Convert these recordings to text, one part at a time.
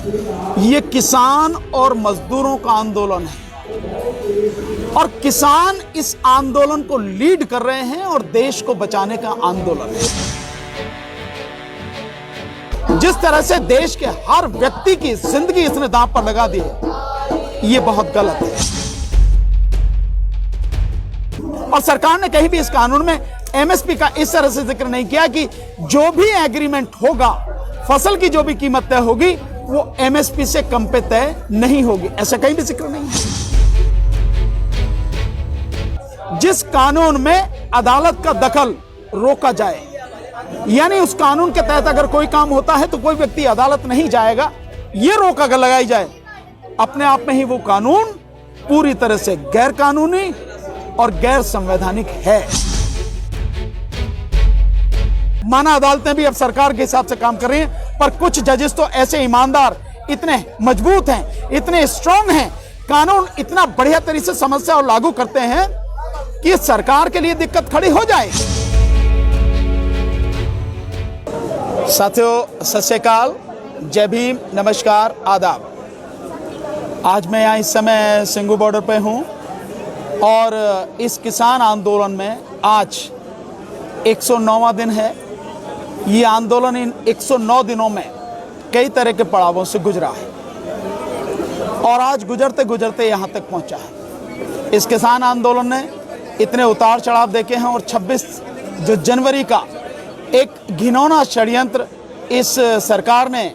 ये किसान और मजदूरों का आंदोलन है और किसान इस आंदोलन को लीड कर रहे हैं और देश को बचाने का आंदोलन है। जिस तरह से देश के हर व्यक्ति की जिंदगी इसने दांव पर लगा दी है, ये बहुत गलत है। और सरकार ने कहीं भी इस कानून में एमएसपी का इस तरह से जिक्र नहीं किया कि जो भी एग्रीमेंट होगा, फसल की जो भी कीमत तय होगी वो एमएसपी से कम पे तय नहीं होगी, ऐसा कहीं भी जिक्र नहीं है। जिस कानून में अदालत का दखल रोका जाए, यानी उस कानून के तहत अगर कोई काम होता है तो कोई व्यक्ति अदालत नहीं जाएगा, ये रोक अगर लगाई जाए, अपने आप में ही वो कानून पूरी तरह से गैर कानूनी और गैर संवैधानिक है। माना अदालतें भी अब सरकार के हिसाब से काम कर रही हैं, पर कुछ जजेस तो ऐसे ईमानदार, इतने मजबूत हैं, इतने स्ट्रांग हैं, कानून इतना बढ़िया तरीके से समझते और लागू करते हैं कि सरकार के लिए दिक्कत खड़ी हो जाए। साथियों, सत श्री अकाल, जय भीम, नमस्कार, आदाब। आज मैं यहाँ इस समय सिंघू बॉर्डर पे हूँ और इस किसान आंदोलन में आज 109वां दिन है। ये आंदोलन इन 109 दिनों में कई तरह के पड़ावों से गुजरा है और आज गुजरते गुजरते यहाँ तक पहुँचा है। इस किसान आंदोलन ने इतने उतार चढ़ाव देखे हैं और 26 जो जनवरी का एक घिनौना षड्यंत्र इस सरकार ने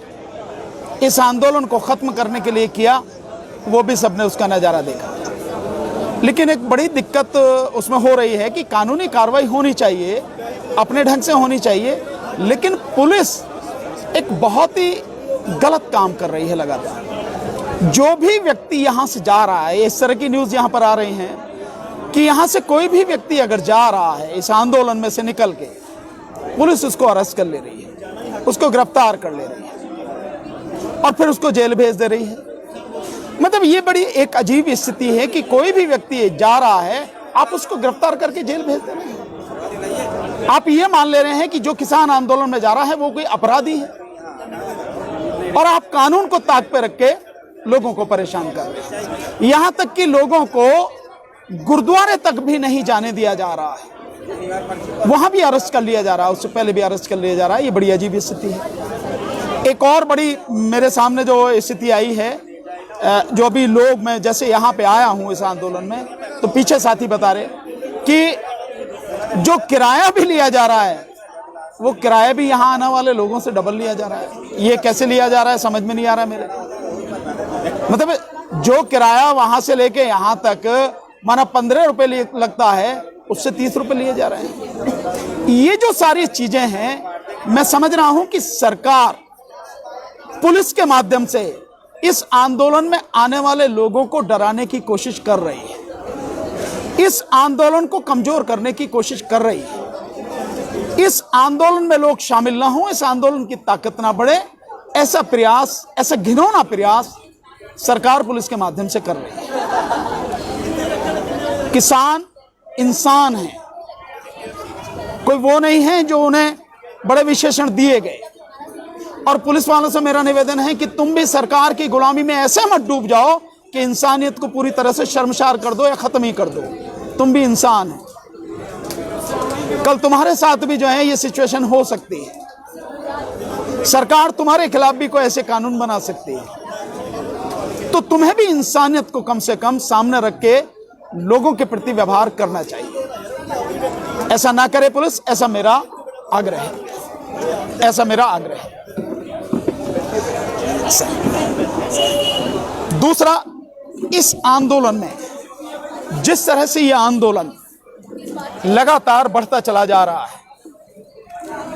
इस आंदोलन को ख़त्म करने के लिए किया, वो भी सबने उसका नज़ारा देखा। लेकिन एक बड़ी दिक्कत उसमें हो रही है कि कानूनी कार्रवाई होनी चाहिए, अपने ढंग से होनी चाहिए, लेकिन पुलिस एक बहुत ही गलत काम कर रही है लगातार। जो भी व्यक्ति यहाँ से जा रहा है, इस तरह की न्यूज़ यहाँ पर आ रही हैं कि यहाँ से कोई भी व्यक्ति अगर जा रहा है इस आंदोलन में से निकल के, पुलिस उसको अरेस्ट कर ले रही है, उसको गिरफ्तार कर ले रही है और फिर उसको जेल भेज दे रही है। मतलब ये बड़ी एक अजीब स्थिति है कि कोई भी व्यक्ति जा रहा है, आप उसको गिरफ्तार करके जेल भेज दे रहे हैं। आप ये मान ले रहे हैं कि जो किसान आंदोलन में जा रहा है वो कोई अपराधी है और आप कानून को ताक पे रख के लोगों को परेशान कर रहे हैं। यहां तक कि लोगों को गुरुद्वारे तक भी नहीं जाने दिया जा रहा है, वहां भी अरेस्ट कर लिया जा रहा है, उससे पहले भी अरेस्ट कर लिया जा रहा है। ये बड़ी अजीब स्थिति है। एक और बड़ी मेरे सामने जो स्थिति आई है, जो अभी लोग, मैं जैसे यहाँ पे आया हूँ इस आंदोलन में, तो पीछे साथी बता रहे कि जो किराया भी लिया जा रहा है, वो किराया भी यहाँ आने वाले लोगों से डबल लिया जा रहा है। ये कैसे लिया जा रहा है समझ में नहीं आ रहा मेरे। मतलब जो किराया वहां से लेके यहाँ तक माना 15 रुपए लगता है, उससे 30 रुपए लिए जा रहे हैं। ये जो सारी चीजें हैं, मैं समझ रहा हूं कि सरकार पुलिस के माध्यम से इस आंदोलन में आने वाले लोगों को डराने की कोशिश कर रही है, इस आंदोलन को कमजोर करने की कोशिश कर रही है। इस आंदोलन में लोग शामिल ना हो, इस आंदोलन की ताकत ना बढ़े, ऐसा प्रयास, ऐसा घिनौना प्रयास सरकार पुलिस के माध्यम से कर रही है। किसान इंसान है, कोई वो नहीं है जो उन्हें बड़े विशेषण दिए गए। और पुलिस वालों से मेरा निवेदन है कि तुम भी सरकार की गुलामी में ऐसे मत डूब जाओ कि इंसानियत को पूरी तरह से शर्मसार कर दो या खत्म ही कर दो। तुम भी इंसान हो, कल तुम्हारे साथ भी जो है ये सिचुएशन हो सकती है। सरकार तुम्हारे खिलाफ भी कोई ऐसे कानून बना सकती है, तो तुम्हें भी इंसानियत को कम से कम सामने रख के लोगों के प्रति व्यवहार करना चाहिए। ऐसा ना करे पुलिस, ऐसा मेरा आग्रह है, ऐसा मेरा आग्रह है। दूसरा, इस आंदोलन में जिस तरह से यह आंदोलन लगातार बढ़ता चला जा रहा है,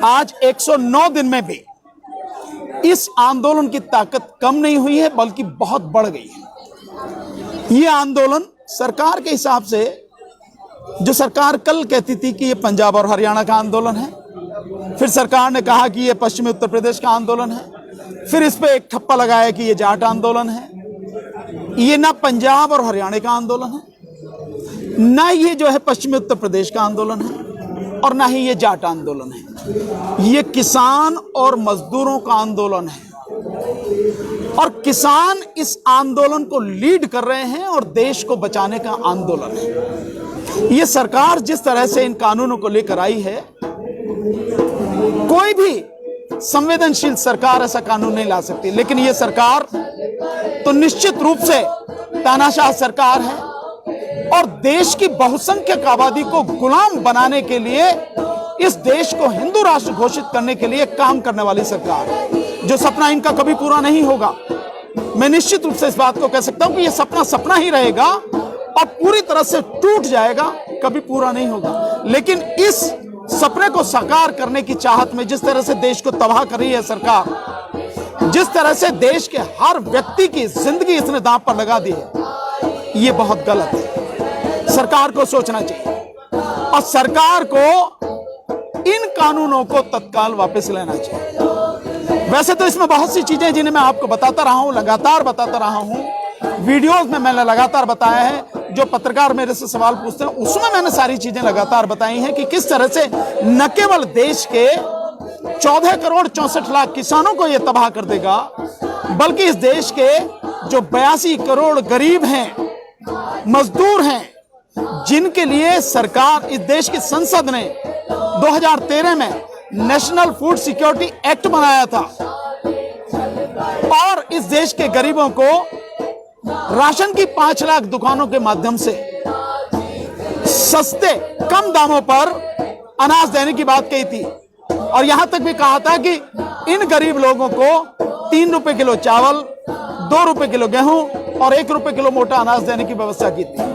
आज 109 दिन में भी इस आंदोलन की ताकत कम नहीं हुई है, बल्कि बहुत बढ़ गई है। यह आंदोलन सरकार के हिसाब से, जो सरकार कल कहती थी कि ये पंजाब और हरियाणा का आंदोलन है, फिर सरकार ने कहा कि ये पश्चिमी उत्तर प्रदेश का आंदोलन है, फिर इस पे एक ठप्पा लगाया कि ये जाट आंदोलन है। ये ना पंजाब और हरियाणा का आंदोलन है, ना ये जो है पश्चिमी उत्तर प्रदेश का आंदोलन है, और ना ही ये जाट आंदोलन है। ये किसान और मजदूरों का आंदोलन है। और किसान इस आंदोलन को लीड कर रहे हैं और देश को बचाने का आंदोलन है। ये सरकार जिस तरह से इन कानूनों को लेकर आई है, कोई भी संवेदनशील सरकार ऐसा कानून नहीं ला सकती, लेकिन ये सरकार तो निश्चित रूप से तानाशाह सरकार है और देश की बहुसंख्यक आबादी को गुलाम बनाने के लिए, इस देश को हिंदू राष्ट्र घोषित करने के लिए काम करने वाली सरकार है। जो सपना इनका कभी पूरा नहीं होगा, मैं निश्चित रूप से इस बात को कह सकता हूं कि यह सपना सपना ही रहेगा और पूरी तरह से टूट जाएगा, कभी पूरा नहीं होगा। लेकिन इस सपने को साकार करने की चाहत में जिस तरह से देश को तबाह कर रही है सरकार, जिस तरह से देश के हर व्यक्ति की जिंदगी इसने दांव पर लगा दी है, ये बहुत गलत है। सरकार को सोचना चाहिए और सरकार को इन कानूनों को तत्काल वापस लेना चाहिए। वैसे तो इसमें बहुत सी चीजें जिन्हें मैं आपको बताता रहा हूं, लगातार बताता रहा हूं, वीडियोस में मैंने लगातार बताया है। जो पत्रकार मेरे से सवाल पूछते हैं उसमें मैंने सारी चीजें लगातार बताई हैं कि किस तरह से न केवल देश के 14 करोड़ 64 लाख किसानों को यह तबाह कर देगा, बल्कि इस देश के जो 82 करोड़ गरीब हैं, मजदूर हैं, जिनके लिए सरकार, इस देश की संसद ने 2013 में नेशनल फूड सिक्योरिटी एक्ट बनाया था और इस देश के गरीबों को राशन की 5 लाख दुकानों के माध्यम से सस्ते कम दामों पर अनाज देने की बात कही थी और यहां तक भी कहा था कि इन गरीब लोगों को 3 रुपए किलो चावल, 2 रुपए किलो गेहूं और 1 रुपए किलो मोटा अनाज देने की व्यवस्था की थी।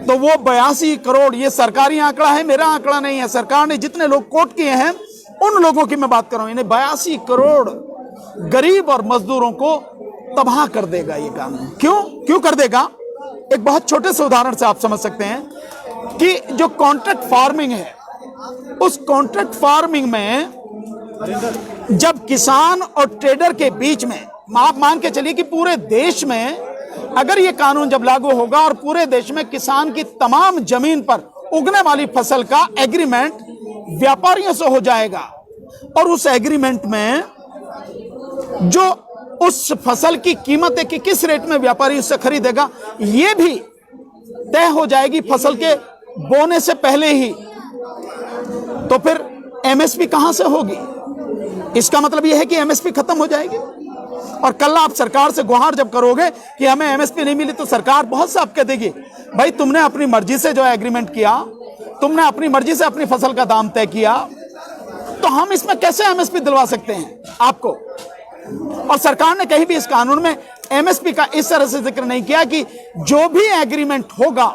तो वो 82 करोड़, ये सरकारी आंकड़ा है, मेरा आंकड़ा नहीं है, सरकार ने जितने लोग कोट किए हैं उन लोगों की मैं बात कर रहा हूं। इन्हें 82 करोड़ गरीब और मजदूरों को तबाह कर देगा ये कानून। क्यों कर देगा? एक बहुत छोटे से उदाहरण से आप समझ सकते हैं कि जो कॉन्ट्रैक्ट फार्मिंग है, उस कॉन्ट्रैक्ट फार्मिंग में जब किसान और ट्रेडर के बीच में, आप मान के चलिए कि पूरे देश में अगर ये कानून जब लागू होगा और पूरे देश में किसान की तमाम जमीन पर उगने वाली फसल का एग्रीमेंट व्यापारियों से हो जाएगा और उस एग्रीमेंट में जो उस फसल की कीमत है कि किस रेट में व्यापारी उससे खरीदेगा, यह भी तय हो जाएगी फसल के बोने से पहले ही। तो फिर एमएसपी कहां से होगी? इसका मतलब यह है कि एमएसपी खत्म हो जाएगी और कल आप सरकार से गुहार जब करोगे कि हमें एमएसपी नहीं मिली, तो सरकार बहुत सा आप कह देगी, भाई तुमने अपनी मर्जी से जो एग्रीमेंट किया, तुमने अपनी मर्जी से अपनी फसल का दाम तय किया, तो हम इसमें कैसे एमएसपी दिलवा सकते हैं आपको? और सरकार ने कहीं भी इस कानून में एमएसपी का इस तरह से जिक्र नहीं किया कि जो भी एग्रीमेंट होगा,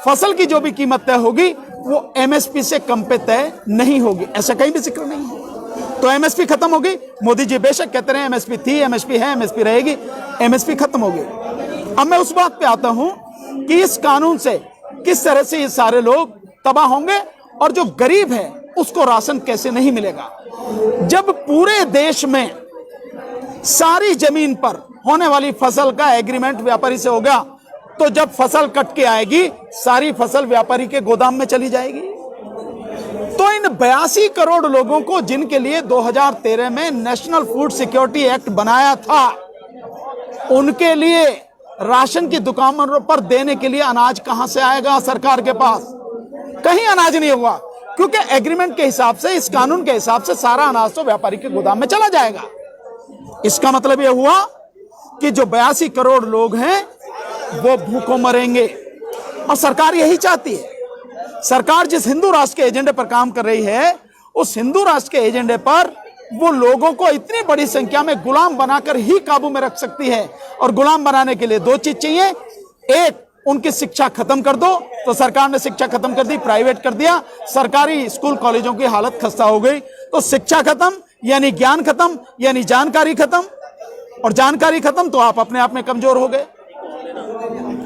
फसल की जो भी कीमत तय होगी वो एमएसपी से कम पे तय नहीं होगी, ऐसा कहीं भी जिक्र नहीं है। तो एमएसपी खत्म होगी। मोदी जी बेशक कहते रहे एमएसपी थी, एमएसपी है, एमएसपी रहेगी, एमएसपी खत्म होगी। अब मैं उस बात पे आता हूं कि इस कानून से किस तरह से ये सारे लोग तबाह होंगे और जो गरीब है उसको राशन कैसे नहीं मिलेगा। जब पूरे देश में सारी जमीन पर होने वाली फसल का एग्रीमेंट व्यापारी से हो गया, तो जब फसल कट के आएगी सारी फसल व्यापारी के गोदाम में चली जाएगी। तो इन 82 करोड़ लोगों को, जिनके लिए 2013 में नेशनल फूड सिक्योरिटी एक्ट बनाया था, उनके लिए राशन की दुकानों पर देने के लिए अनाज कहां से आएगा सरकार के पास? कहीं अनाज नहीं होगा, क्योंकि एग्रीमेंट के हिसाब से, इस कानून के हिसाब से सारा अनाज तो व्यापारी के गोदाम में चला जाएगा। इसका मतलब यह हुआ कि जो 82 करोड़ लोग हैं वो भूखों मरेंगे और सरकार यही चाहती है। सरकार जिस हिंदू राष्ट्र के एजेंडे पर काम कर रही है, उस हिंदू राष्ट्र के एजेंडे पर वो लोगों को इतनी बड़ी संख्या में गुलाम बनाकर ही काबू में रख सकती है। और गुलाम बनाने के लिए 2 चीज चाहिए, एक, उनकी शिक्षा खत्म कर दो। तो सरकार ने शिक्षा खत्म कर दी, प्राइवेट कर दिया, सरकारी स्कूल कॉलेजों की हालत खस्ता हो गई। तो शिक्षा खत्म यानी ज्ञान खत्म, यानी जानकारी खत्म, और जानकारी खत्म तो आप अपने आप में कमजोर हो गए।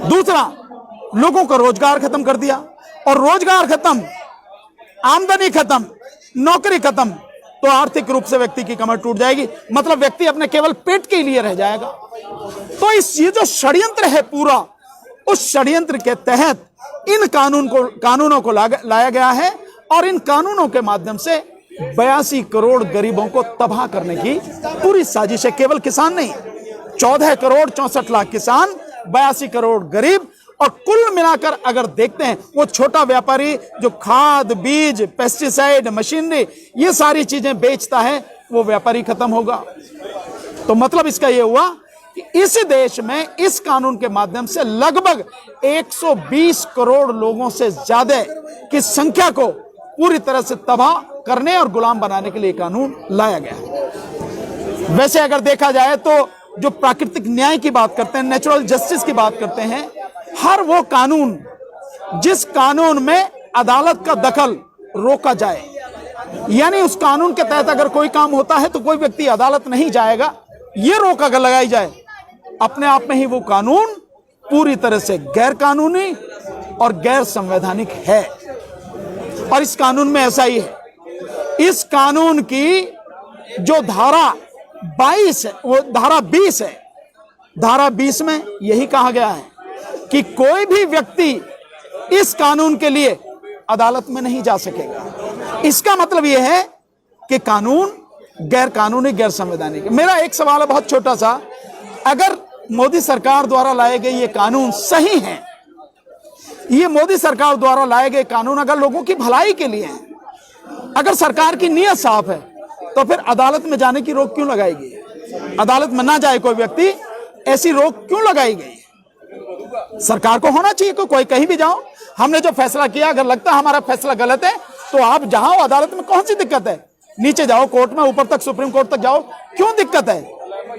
दूसरा, लोगों का रोजगार खत्म कर दिया, और रोजगार खत्म, आमदनी खत्म, नौकरी खत्म, तो आर्थिक रूप से व्यक्ति की कमर टूट जाएगी। मतलब व्यक्ति अपने केवल पेट के लिए रह जाएगा। तो ये जो षड्यंत्र है पूरा, उस षड्यंत्र के तहत इन कानूनों को लाया गया है और इन कानूनों के माध्यम से 82 करोड़ गरीबों को तबाह करने की पूरी साजिश है। केवल किसान नहीं, 14 करोड़ 64 लाख किसान, 82 करोड़ गरीब, और कुल मिलाकर अगर देखते हैं वो छोटा व्यापारी जो खाद, बीज, पेस्टिसाइड, मशीनरी, ये सारी चीजें बेचता है, वो व्यापारी खत्म होगा। तो मतलब इसका ये हुआ कि इस देश में इस कानून के माध्यम से लगभग 120 करोड़ लोगों से ज्यादा की संख्या को पूरी तरह से तबाह करने और गुलाम बनाने के लिए कानून लाया गया। वैसे अगर देखा जाए तो जो प्राकृतिक न्याय की बात करते हैं, नेचुरल जस्टिस की बात करते हैं, हर वो कानून जिस कानून में अदालत का दखल रोका जाए, यानी उस कानून के तहत अगर कोई काम होता है तो कोई व्यक्ति अदालत नहीं जाएगा, ये रोक अगर लगाई जाए, अपने आप में ही वो कानून पूरी तरह से गैर कानूनी और गैर संवैधानिक है। और इस कानून में ऐसा ही है। इस कानून की जो धारा 22 है, वो धारा 20 है। धारा 20 में यही कहा गया है कि कोई भी व्यक्ति इस कानून के लिए अदालत में नहीं जा सकेगा। इसका मतलब यह है कि कानून गैर कानूनी, गैर संवैधानिक। मेरा एक सवाल है बहुत छोटा सा, अगर मोदी सरकार द्वारा लाए गए ये कानून सही हैं, ये मोदी सरकार द्वारा लाए गए कानून अगर लोगों की भलाई के लिए हैं, अगर सरकार की नीयत साफ है, तो फिर अदालत में जाने की रोक क्यों लगाई गई? अदालत में ना जाए कोई व्यक्ति, ऐसी रोक क्यों लगाई गई? सरकार को होना चाहिए कोई कहीं भी जाओ, हमने जो फैसला किया अगर लगता है हमारा फैसला गलत है तो आप जाओ अदालत में, कौन सी दिक्कत है? नीचे जाओ कोर्ट में, ऊपर तक सुप्रीम कोर्ट तक जाओ, क्यों दिक्कत है?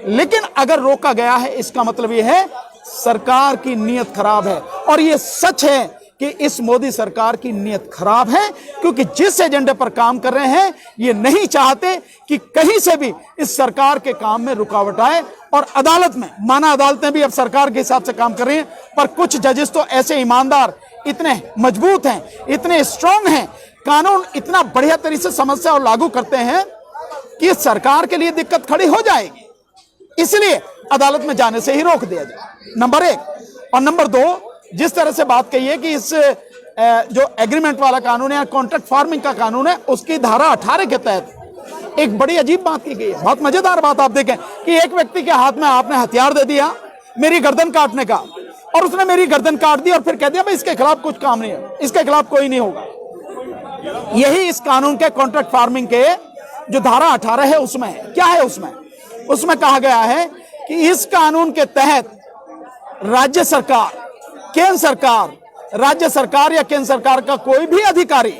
लेकिन अगर रोका गया है, इसका मतलब यह है सरकार की नीयत खराब है। और यह सच है कि इस मोदी सरकार की नीयत खराब है, क्योंकि जिस एजेंडे पर काम कर रहे हैं ये नहीं चाहते कि कहीं से भी इस सरकार के काम में रुकावट आए। और अदालत में, माना अदालतें भी अब सरकार के हिसाब से काम कर रही हैं, पर कुछ जजेस तो ऐसे ईमानदार, इतने मजबूत हैं, इतने स्ट्रांग हैं, कानून इतना बढ़िया तरीके से समझते और लागू करते हैं कि सरकार के लिए दिक्कत खड़ी हो जाएगी, इसलिए अदालत में जाने से ही रोक दिया जाए, नंबर 1। और नंबर 2, जिस तरह से बात कही है कि इस जो एग्रीमेंट वाला कानून है, कॉन्ट्रैक्ट फार्मिंग का कानून है, उसकी धारा 18 के तहत एक बड़ी अजीब बात की गई है। बहुत मजेदार बात आप देखें कि एक व्यक्ति के हाथ में आपने हथियार दे दिया मेरी गर्दन काटने का, और उसने मेरी गर्दन काट दी और फिर कह दिया भाई इसके खिलाफ कुछ काम नहीं है, इसके खिलाफ कोई नहीं होगा। यही इस कानून के कॉन्ट्रैक्ट फार्मिंग के जो धारा 18 है उसमें है। क्या है उसमें कहा गया है कि इस कानून के तहत राज्य सरकार, केंद्र सरकार, राज्य सरकार या केंद्र सरकार का कोई भी अधिकारी,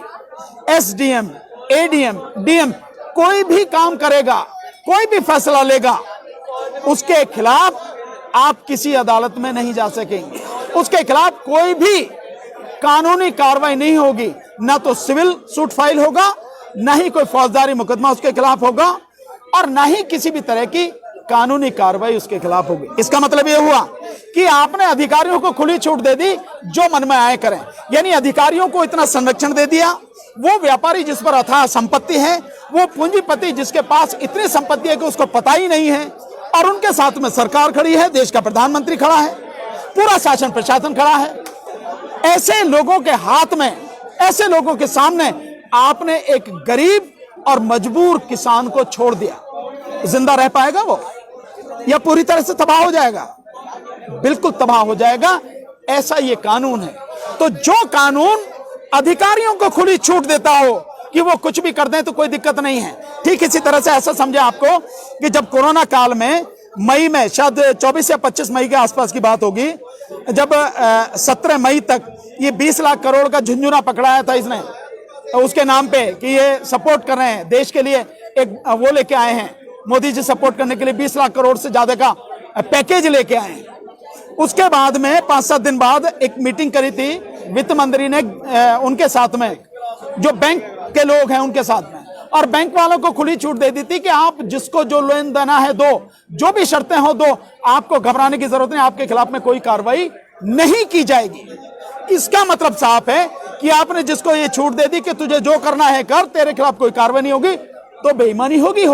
एसडीएम, एडीएम, डीएम, कोई भी काम करेगा, कोई भी फैसला लेगा, उसके खिलाफ आप किसी अदालत में नहीं जा सकेंगे, उसके खिलाफ कोई भी कानूनी कार्रवाई नहीं होगी, ना तो सिविल सूट फाइल होगा, ना ही कोई फौजदारी मुकदमा उसके खिलाफ होगा, और ना ही किसी भी तरह की कानूनी कार्रवाई उसके खिलाफ होगी। इसका मतलब यह हुआ कि आपने अधिकारियों को खुली छूट दे दी, जो मन में आए करें, यानी अधिकारियों को इतना संरक्षण दे दिया। वो व्यापारी जिस पर अथाह संपत्ति है, वो पूंजीपति जिसके पास इतनी संपत्ति है कि उसको पता ही नहीं है, और उनके साथ में सरकार खड़ी है, देश का प्रधानमंत्री खड़ा है, पूरा शासन प्रशासन खड़ा है। ऐसे लोगों के हाथ में, ऐसे लोगों के सामने आपने एक गरीब और मजबूर किसान को छोड़ दिया, जिंदा रह पाएगा वो या पूरी तरह से तबाह हो जाएगा? बिल्कुल तबाह हो जाएगा। ऐसा ये कानून है। तो जो कानून अधिकारियों को खुली छूट देता हो कि वो कुछ भी कर दें तो कोई दिक्कत नहीं है, ठीक इसी तरह से ऐसा समझे आपको कि जब कोरोना काल में मई में, शायद 24 या 25 मई के आसपास की बात होगी, जब 17 मई तक ये 20 लाख करोड़ का झुंझुना पकड़ाया था इसने, उसके नाम पे कि ये सपोर्ट कर रहे हैं देश के लिए, एक वो लेके आए हैं मोदी जी सपोर्ट करने के लिए 20 लाख करोड़ से ज्यादा का पैकेज लेके आए हैं। उसके बाद में 5-7 दिन बाद एक मीटिंग करी थी वित्त मंत्री ने उनके साथ में, जो बैंक के लोग हैं उनके साथ में, और बैंक वालों को खुली छूट दे दी थी कि आप जिसको जो लेन देना है दो, जो भी शर्तें हो दो, आपको घबराने की जरूरत नहीं, आपके खिलाफ में कोई कार्रवाई नहीं की जाएगी। इसका मतलब साफ है कि आपने जिसको ये छूट दे दी कि तुझे जो करना है कर, तेरे खिलाफ कोई कार्रवाई नहीं होगी, तो बेईमानी होगी,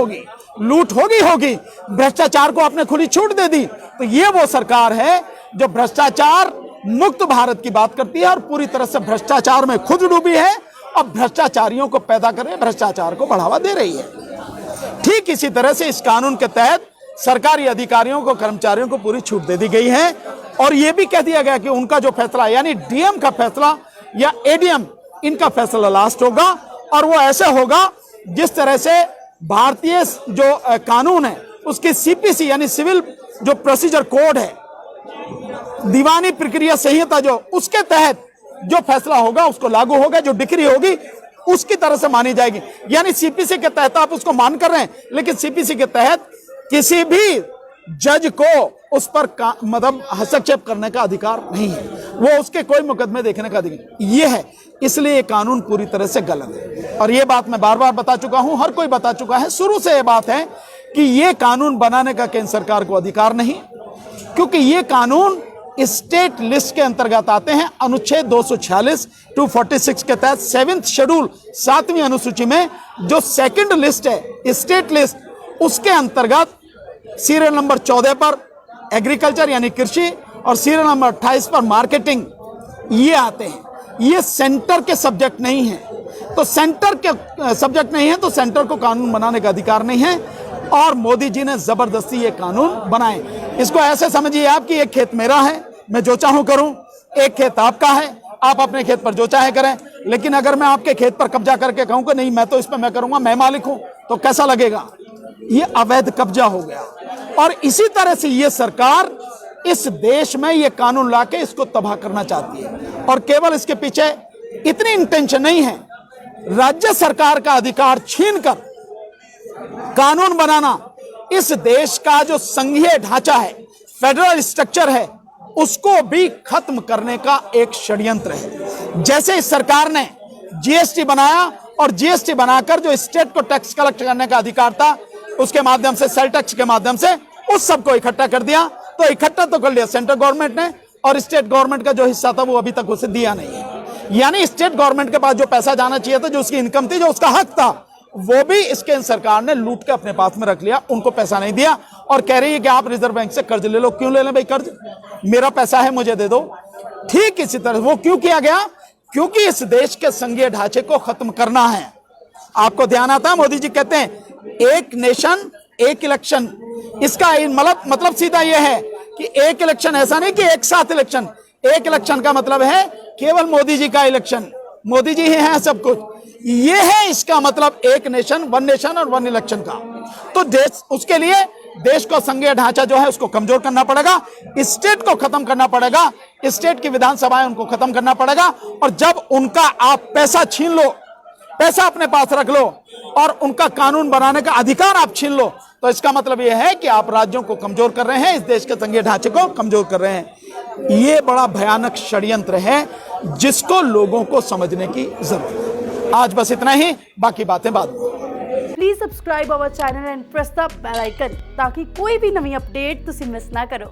लूट होगी, भ्रष्टाचार को आपने खुली छूट दे दी। तो ये वो सरकार है जो भ्रष्टाचार मुक्त भारत की बात करती है और पूरी तरह से भ्रष्टाचार में खुद डूबी है अब भ्रष्टाचारियों को पैदा कर रही है, भ्रष्टाचार को बढ़ावा दे रही है। ठीक इसी तरह से इस कानून के तहत सरकारी अधिकारियों को, कर्मचारियों को पूरी छूट दे दी गई है और यह भी कह दिया गया कि उनका जो फैसला यानी डीएम का फैसला या एडीएम, इनका फैसला लास्ट होगा और वो ऐसे होगा जिस तरह से भारतीय जो कानून है उसकी सीपीसी यानी सिविल जो प्रोसीजर कोड है, दीवानी प्रक्रिया संहिता जो, उसके तहत जो फैसला होगा उसको लागू होगा, जो डिक्री होगी उसकी तरह से मानी जाएगी। यानी सीपीसी के तहत आप उसको मान कर रहे हैं, लेकिन सीपीसी के तहत किसी भी जज को उस पर मतलब हस्तक्षेप करने का अधिकार नहीं है, वो उसके कोई मुकदमे देखने का अधिकार ये है। इसलिए ये कानून पूरी तरह से गलत है और ये बात मैं बार बार बता चुका हूं, हर कोई बता चुका है। शुरू से ये बात है कि ये कानून बनाने का केंद्र सरकार को अधिकार नहीं, क्योंकि ये कानून स्टेट लिस्ट के अंतर्गत आते हैं। अनुच्छेद 246 246 के तहत 7th शेड्यूल 7वीं अनुसूची में जो सेकंड लिस्ट है स्टेट लिस्ट, उसके अंतर्गत सीरियल नंबर 14 पर एग्रीकल्चर यानी कृषि और सीरियल नंबर 28 पर मार्केटिंग ये आते हैं। ये सेंटर के सब्जेक्ट नहीं है, तो सेंटर के सब्जेक्ट नहीं है तो सेंटर को कानून बनाने का अधिकार नहीं है और मोदी जी ने जबरदस्ती ये कानून बनाए। इसको ऐसे समझिए आप कि एक खेत मेरा है, मैं जो चाहूं करूं, एक खेत आपका है, आप अपने खेत पर जो चाहे करें। लेकिन अगर मैं आपके खेत पर कब्जा करके कहूं कि नहीं मैं तो इस पर मैं करूंगा, मैं मालिक हूं, तो कैसा लगेगा? ये अवैध कब्जा हो गया। और इसी तरह से ये सरकार इस देश में ये कानून लाके इसको तबाह करना चाहती है और केवल इसके पीछे इतनी इंटेंशन नहीं है, राज्य सरकार का अधिकार छीनकर कानून बनाना, इस देश का जो संघीय ढांचा है, फेडरल स्ट्रक्चर है, उसको भी खत्म करने का एक षड्यंत्र है। जैसे इस सरकार ने जीएसटी बनाया और जीएसटी बनाकर जो स्टेट को टैक्स कलेक्ट करने का अधिकार था उसके माध्यम से, सेल टैक्स के माध्यम से उस सबको इकट्ठा कर दिया। तो इकट्ठा तो कर लिया सेंट्रल गवर्नमेंट ने और स्टेट गवर्नमेंट का जो हिस्सा था वो अभी तक उसे दिया नहीं है। यानी स्टेट गवर्नमेंट के पास जो पैसा जाना चाहिए था, जो उसकी इनकम थी, जो उसका हक था, वो भी इसके सरकार ने लूट के अपने पास में रख लिया, उनको पैसा नहीं दिया और कह रही है कि आप रिजर्व बैंक से कर्ज ले लो। क्यों ले लें भाई कर्ज? मेरा पैसा है, मुझे दे दो। ठीक इसी तरह वो क्यों किया गया? क्योंकि इस देश के संघीय ढांचे को खत्म करना है। आपको ध्यान आता है, मोदी जी कहते हैं एक नेशन एक इलेक्शन। इसका मतलब सीधा यह है कि एक इलेक्शन, ऐसा नहीं कि एक साथ इलेक्शन। एक इलेक्शन का मतलब है केवल मोदी जी का इलेक्शन, मोदी जी ही हैं सब कुछ। ये है इसका मतलब एक नेशन और वन इलेक्शन का। तो देश, उसके लिए देश को संघीय ढांचा जो है उसको कमजोर करना पड़ेगा, स्टेट को खत्म करना पड़ेगा, स्टेट की विधानसभाएं उनको खत्म करना पड़ेगा। और जब उनका आप पैसा छीन लो, पैसा अपने पास रख लो और उनका कानून बनाने का अधिकार आप छीन लो, तो इसका मतलब यह है कि आप राज्यों को कमजोर कर रहे हैं, इस देश के संघीय ढांचे को कमजोर कर रहे हैं। यह बड़ा भयानक षड्यंत्र है जिसको लोगों को समझने की जरूरत है। आज बस इतना ही, बाकी बातें बाद में। Please subscribe our channel and press the bell icon ताकि कोई भी नवी अपडेट तुसी मिस ना करो।